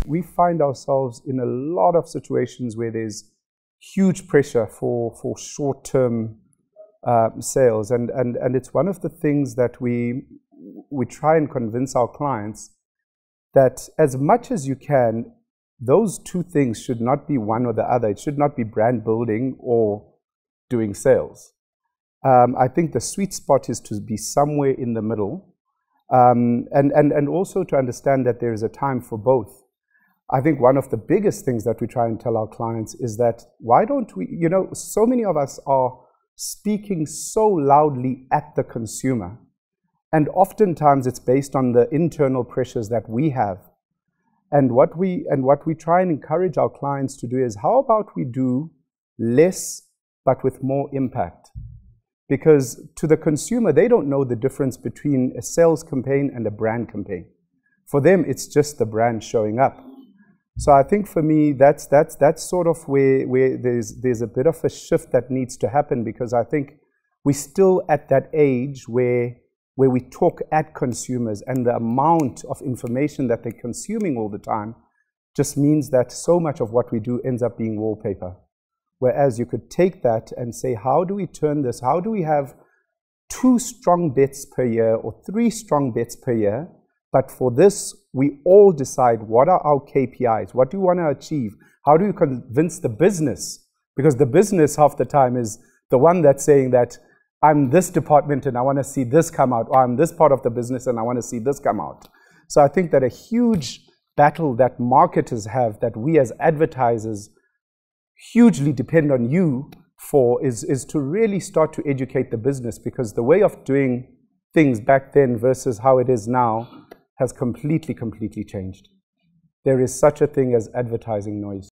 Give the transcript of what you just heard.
we find ourselves in a lot of situations where there's huge pressure for short-term sales, and it's one of the things that we try and convince our clients that as much as you can, those two things should not be one or the other. It should not be brand building or doing sales. I think the sweet spot is to be somewhere in the middle, and also to understand that there is a time for both. I think one of the biggest things that we try and tell our clients is that why don't we, you know, so many of us are speaking so loudly at the consumer, and oftentimes it's based on the internal pressures that we have. And what we try and encourage our clients to do is, how about we do less but with more impact? Because to the consumer, they don't know the difference between a sales campaign and a brand campaign. For them, it's just the brand showing up. So I think for me, that's sort of where there's a bit of a shift that needs to happen, because I think we're still at that age where we talk at consumers, and the amount of information that they're consuming all the time just means that so much of what we do ends up being wallpaper. Whereas you could take that and say, how do we turn this? How do we have 2 strong bets per year or 3 strong bets per year? But for this, we all decide what are our KPIs, what do you want to achieve, how do you convince the business? Because the business half the time is the one that's saying that I'm this department and I want to see this come out, or I'm this part of the business and I want to see this come out. So I think that a huge battle that marketers have, that we as advertisers hugely depend on you for, is to really start to educate the business, because the way of doing things back then versus how it is now has completely changed. There is such a thing as advertising noise.